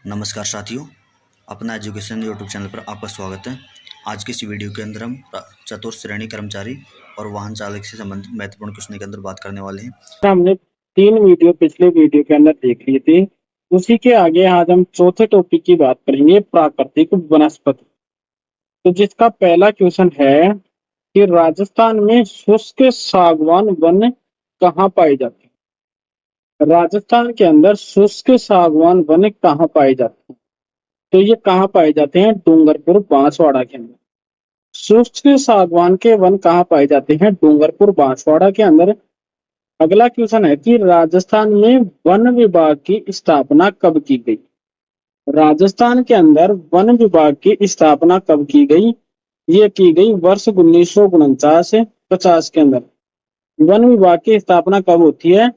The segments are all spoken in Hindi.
नमस्कार साथियों, अपना एजुकेशन यूट्यूब चैनल पर आपका स्वागत है। आज की इस वीडियो के अंदर हम चतुर्थ श्रेणी कर्मचारी और वाहन चालक से संबंधित महत्वपूर्ण क्वेश्चन के अंदर बात करने वाले हैं। हमने 3 वीडियो पिछले वीडियो के अंदर देख लिए थे। उसी के आगे आज हम चौथे टॉपिक की बात करेंगे, प्राकृतिक वनस्पति। तो जिसका पहला क्वेश्चन है कि राजस्थान में शुष्क सागवान वन कहाँ पाए जाते हैं? राजस्थान के अंदर शुष्क सागवान वन कहाँ पाए जाते हैं? तो ये कहाँ पाए जाते हैं? डूंगरपुर बांसवाड़ा के अंदर। शुष्क सागवान के वन कहाँ पाए जाते हैं? डूंगरपुर बांसवाड़ा के अंदर। अगला क्वेश्चन है कि राजस्थान में वन विभाग की स्थापना कब की गई? राजस्थान के अंदर वन विभाग की स्थापना कब की गई? ये की गई वर्ष 1949-50 के अंदर। वन विभाग की स्थापना कब होती है?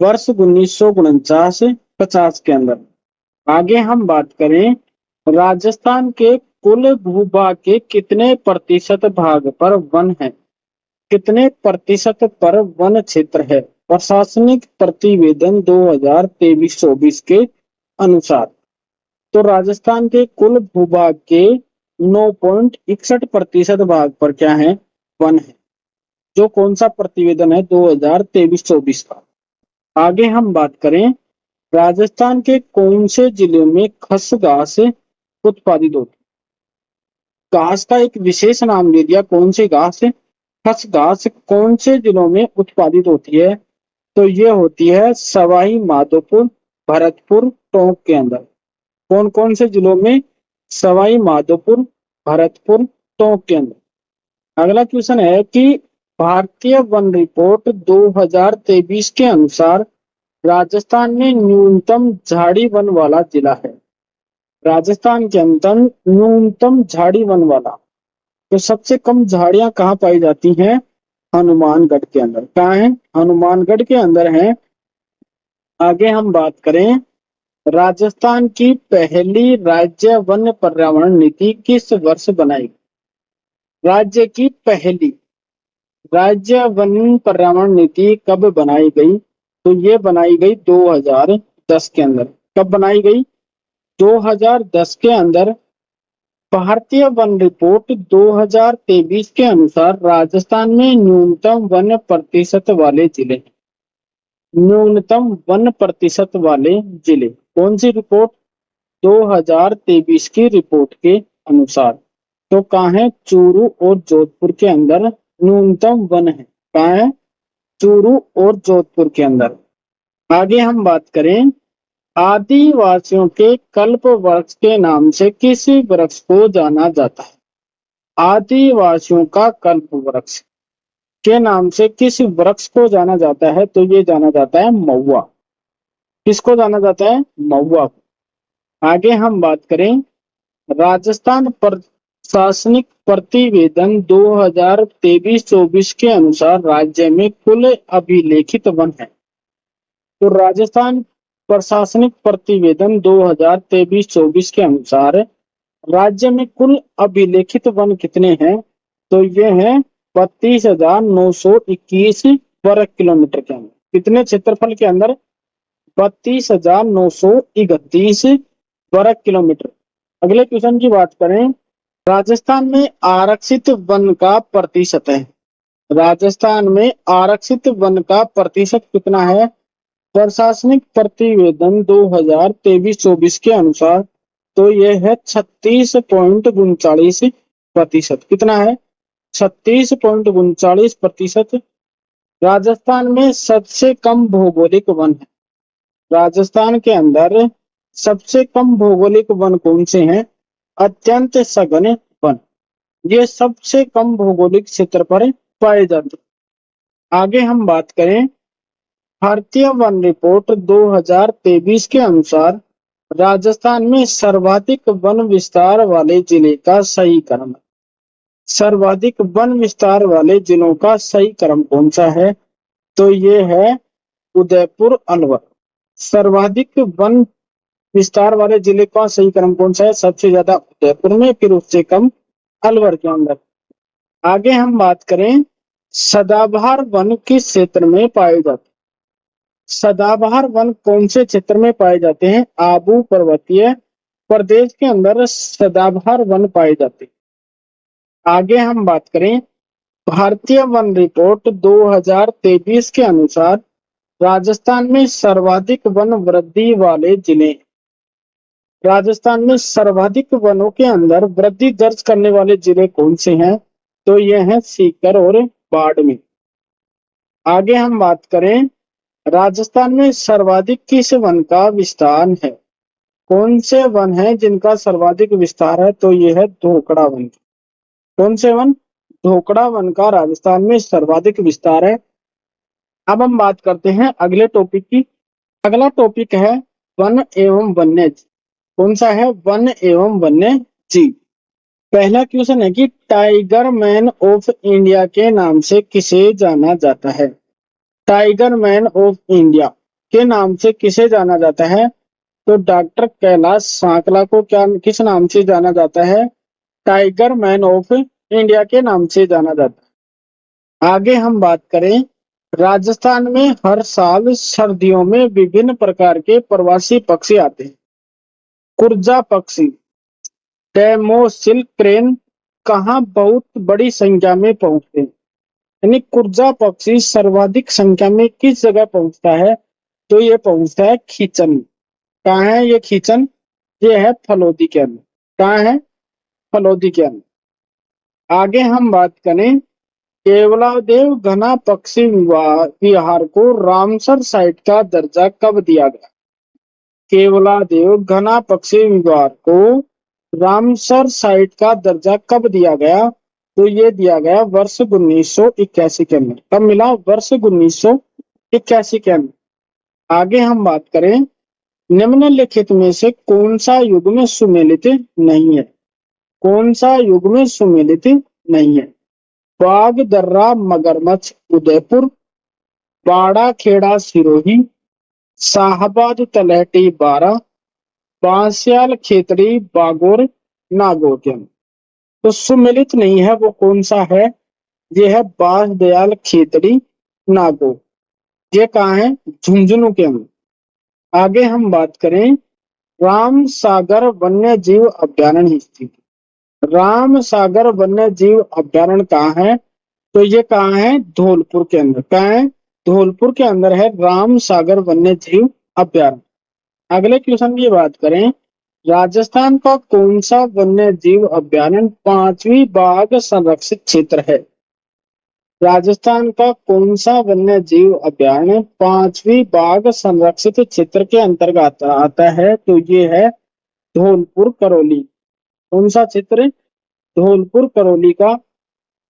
वर्ष 1949-50 के अंदर। आगे हम बात करें, राजस्थान के कुल भूभाग के कितने प्रतिशत भाग पर वन है? कितने प्रतिशत पर वन क्षेत्र है? प्रशासनिक प्रतिवेदन 2023-24 के अनुसार। तो राजस्थान के कुल भूभाग के 9.61% भाग पर क्या है? वन है। जो कौन सा प्रतिवेदन है? 2023-24 का। आगे हम बात करें, राजस्थान के कौन से जिले में खस घास उत्पादित होती है? घास का एक विशेष नाम दे दिया, कौन सी घास है? खस घास कौन से जिलों में उत्पादित होती है? तो ये होती है सवाई माधोपुर, भरतपुर, टोंक के अंदर। कौन कौन से जिलों में? सवाई माधोपुर, भरतपुर, टोंक के अंदर। अगला क्वेश्चन है कि भारतीय वन रिपोर्ट 2023 के अनुसार राजस्थान में न्यूनतम झाड़ी वन वाला जिला है। राजस्थान के अंदर न्यूनतम झाड़ी वन वाला, तो सबसे कम झाड़ियां कहाँ पाई जाती हैं? हनुमानगढ़ के अंदर। कहाँ है? हनुमानगढ़ के अंदर है। आगे हम बात करें, राजस्थान की पहली राज्य वन पर्यावरण नीति किस वर्ष बनाई गई? राज्य की पहली राज्य वन पर्यावरण नीति कब बनाई गई? तो ये बनाई गई 2010 के अंदर। कब बनाई गई? 2010 के अंदर। भारतीय वन रिपोर्ट 2023 के अनुसार राजस्थान में न्यूनतम वन प्रतिशत वाले जिले। न्यूनतम वन प्रतिशत वाले जिले कौन सी रिपोर्ट? 2023 की रिपोर्ट के अनुसार। तो कहाँ है? चूरू और जोधपुर के अंदर न्यूनतम वन है। कहाँ है? चूरू और जोधपुर के अंदर। आगे हम बात करें, आदिवासियों के कल्प वृक्ष के नाम से किस वृक्ष को जाना जाता है? आदिवासियों का कल्प वृक्ष के नाम से किस वृक्ष को जाना जाता है? तो ये जाना जाता है महुआ। किसको जाना जाता है? महुआ को। आगे हम बात करें, राजस्थान प्रशासनिक प्रतिवेदन 2023-24 के अनुसार राज्य में कुल अभिलेखित वन है। तो राजस्थान प्रशासनिक प्रतिवेदन 2023-24 के अनुसार राज्य में कुल अभिलेखित वन कितने हैं? तो ये हैं 32,921 वर्ग किलोमीटर के अंदर। कितने क्षेत्रफल के अंदर? 32,931 वर्ग किलोमीटर। अगले क्वेश्चन की बात करें, राजस्थान में आरक्षित वन का प्रतिशत है। राजस्थान में आरक्षित वन का प्रतिशत कितना है? प्रशासनिक प्रतिवेदन 2023-24 के अनुसार तो यह है 36.39%। कितना है? 36.39%। राजस्थान में सबसे कम भौगोलिक वन है। राजस्थान के अंदर सबसे कम भौगोलिक वन कौन से हैं? अत्यंत सघन वन। ये सबसे कम भौगोलिक क्षेत्र पर पाए जाते हैं। आगे हम बात करें, भारतीय वन रिपोर्ट 2023 के अनुसार राजस्थान में सर्वाधिक वन विस्तार वाले जिले का सही क्रम। सर्वाधिक वन विस्तार वाले जिलों का सही क्रम कौन सा है? तो ये है उदयपुर, अलवर। सर्वाधिक वन विस्तार वाले जिले का सही क्रम कौन सा है? सबसे ज्यादा उदयपुर में, फिर उससे कम अलवर के अंदर। आगे हम बात करें, सदाबहार वन किस क्षेत्र में पाए जाते? सदाबहार वन कौन से क्षेत्र में पाए जाते हैं? आबू पर्वतीय प्रदेश के अंदर सदाबहार वन पाए जाते हैं। आगे हम बात करें, भारतीय वन रिपोर्ट 2023 के अनुसार राजस्थान में सर्वाधिक वन वृद्धि वाले जिले। राजस्थान में सर्वाधिक वनों के अंदर वृद्धि दर्ज करने वाले जिले कौन से हैं? तो ये हैं सीकर और बाड़मेर। आगे हम बात करें, राजस्थान में सर्वाधिक किस वन का विस्तार है? कौन से वन है जिनका सर्वाधिक विस्तार है? तो ये है धोकड़ा वन। कौन से वन? धोकड़ा वन का राजस्थान में सर्वाधिक विस्तार है। अब हम बात करते हैं अगले टॉपिक की। अगला टॉपिक है वन एवं वन्य जीव। कौन सा है? वन एवं वन्य जीव। पहला क्वेश्चन है कि टाइगर मैन ऑफ इंडिया के नाम से किसे जाना जाता है? टाइगर मैन ऑफ इंडिया के नाम से किसे जाना जाता है? तो डॉक्टर कैलाश सांकला को क्या किस नाम से जाना जाता है? टाइगर मैन ऑफ इंडिया के नाम से जाना जाता है। आगे हम बात करें, राजस्थान में हर साल सर्दियों में विभिन्न प्रकार के प्रवासी पक्षी आते हैं। कुर्जा पक्षी, डेमोसिल क्रेन कहाँ बहुत बड़ी संख्या में पहुंचते हैं? यानी कुर्जा पक्षी सर्वाधिक संख्या में किस जगह पहुंचता है? तो ये पहुंचता है खींचन। कहाँ है ये खींचन? ये है फलोदी के अंदर। कहाँ है? फलोदी के अंदर। आगे हम बात करें, केवलादेव घना पक्षी विहार को रामसर साइट का दर्जा कब दिया गया? केवलादेव घना पक्षी विहार को रामसर साइट का दर्जा कब दिया गया? तो ये दिया गया वर्ष 1981 के अंदर। कब मिला? वर्ष 1981 के अंदर। आगे हम बात करें, निम्नलिखित में से कौन सा युग्म सुमेलित नहीं है? कौन सा युग्म सुमेलित नहीं है? बाघ दर्रा मगरमच्छ उदयपुर, बाड़ा खेड़ा सिरोही, शाहबाद तलहटी बारा, बांसियाल खेतड़ी बागोर नागौर के अंदर। तो सुमेलित नहीं है वो कौन सा है? ये है बांसदयाल खेतड़ी नागौर। ये कहाँ है? झुंझुनू के अंदर। आगे हम बात करें, राम सागर वन्य जीव अभ्यारण्य स्थित। राम सागर वन्य जीव अभ्यारण्य कहाँ है? तो ये कहाँ है? धौलपुर के अंदर। कहाँ है? धौलपुर के अंदर है राम सागर वन्य जीव अभ्यारण्य। अगले क्वेश्चन की बात करें, राजस्थान का कौन सा वन्य जीव अभ्यारण्य 5वीं बाघ संरक्षित क्षेत्र है? राजस्थान का कौन सा वन्य जीव अभ्यारण्य 5वीं बाघ संरक्षित क्षेत्र के अंतर्गत आता है? तो ये है धौलपुर करौली। कौन सा क्षेत्र? धौलपुर करौली का।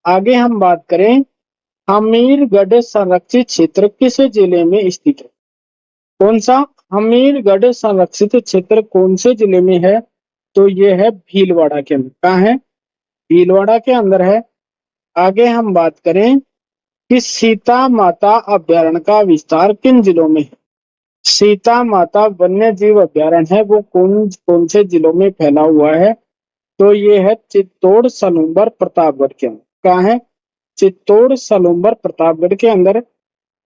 आगे हम बात करें, हमीरगढ़ संरक्षित क्षेत्र किस जिले में स्थित है? कौन सा? हमीरगढ़ संरक्षित क्षेत्र कौन से जिले में है? तो ये है भीलवाड़ा के अंदर। कहाँ है? भीलवाड़ा के अंदर है। आगे हम बात करें कि सीता माता अभ्यारण्य का विस्तार किन जिलों में है? सीता माता वन्य जीव अभ्यारण्य है वो कौन कौन से जिलों में फैला हुआ है? तो ये है चित्तौड़ सलूंबर प्रतापगढ़ के अंदर। कहाँ है? चित्तौड़ सलूंबर प्रतापगढ़ के अंदर।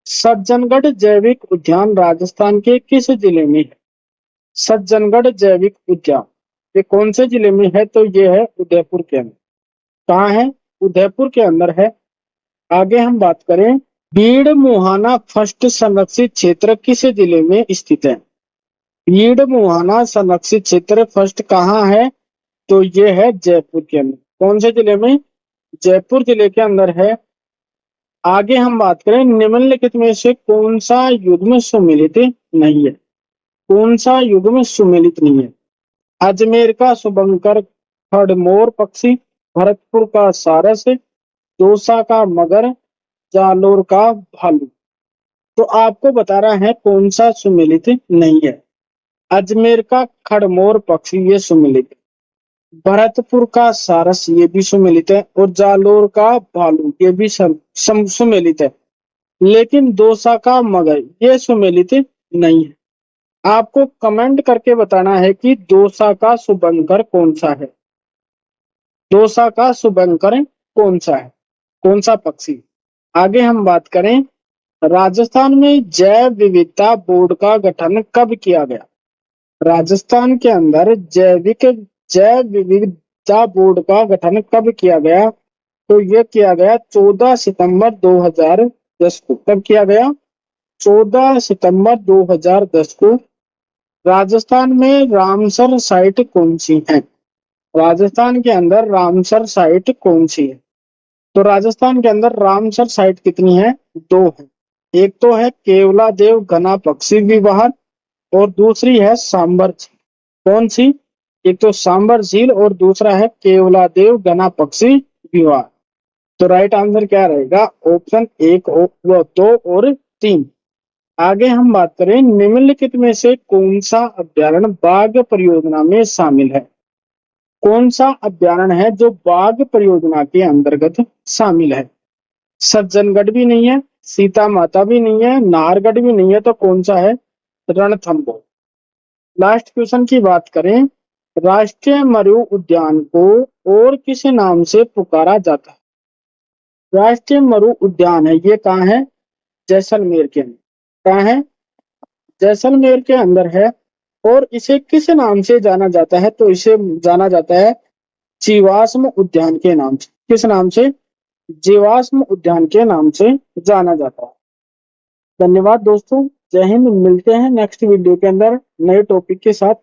सज्जनगढ़ जैविक उद्यान राजस्थान के किस जिले में है? सज्जनगढ़ जैविक उद्यान ये कौन से जिले में है? तो ये है उदयपुर के अंदर। कहाँ है? उदयपुर के अंदर है। आगे हम बात करें, भीड़ मुहाना फर्स्ट संरक्षित क्षेत्र किस जिले में स्थित है? भीड़ मुहाना संरक्षित क्षेत्र फर्स्ट कहाँ है? तो ये है जयपुर के अंदर। कौन से जिले में? जयपुर जिले के अंदर है। आगे हम बात करें, निम्नलिखित में से कौन सा युग्म सुमेलित नहीं है? कौन सा युग्म सुमेलित नहीं है? अजमेर का शुभंकर खड़मोर पक्षी, भरतपुर का सारस, दौसा का मगर, जालोर का भालू। तो आपको बता रहा है कौन सा सुमेलित नहीं है। अजमेर का खड़मोर पक्षी ये सुमेलित, भरतपुर का सारस ये भी सुमेलित है और जालोर का भालू ये भी सुमेलित है, लेकिन दौसा का मगर ये सुमेलित नहीं है। आपको कमेंट करके बताना है कि दौसा का शुभंकर कौन सा है। दौसा का शुभंकर कौन सा है? कौन सा पक्षी? आगे हम बात करें, राजस्थान में जैव विविधता बोर्ड का गठन कब किया गया? राजस्थान के अंदर जैव विविधता बोर्ड का गठन कब किया गया? तो यह किया गया 14 सितंबर 2010 को। कब किया गया? 14 सितंबर 2010 को। राजस्थान में रामसर साइट कौन सी है? राजस्थान के अंदर रामसर साइट कौन सी है? तो राजस्थान के अंदर रामसर साइट कितनी है? 2 है। एक तो है केवलादेव घना पक्षी विहार और दूसरी है सांबर झील। कौन सी? एक तो सांबर झील और दूसरा है केवलादेव घना पक्षी विहार। तो राइट आंसर क्या रहेगा? ऑप्शन 1, 2 और 3। आगे हम बात करें निम्नलिखित में से कौन सा अभ्यारण्य बाघ परियोजना में शामिल है? कौन सा अभ्यारण्य है जो बाघ परियोजना के अंतर्गत शामिल है? सज्जनगढ़ भी नहीं है, सीता माता भी नहीं है, नाहरगढ़ भी नहीं है, तो कौन सा है? रणथंभौर। लास्ट क्वेश्चन की बात करें, राष्ट्रीय मरु उद्यान को और किस नाम से पुकारा जाता है? राष्ट्रीय मरु उद्यान है, ये कहाँ है? जैसलमेर के अंदर। कहाँ है? जैसलमेर के अंदर है। और इसे किस नाम से जाना जाता है? तो इसे जाना जाता है जीवाश्म उद्यान के नाम से। किस नाम से? जीवाश्म उद्यान के नाम से जाना जाता है। धन्यवाद दोस्तों, जय हिंद। मिलते हैं नेक्स्ट वीडियो के अंदर नए टॉपिक के साथ।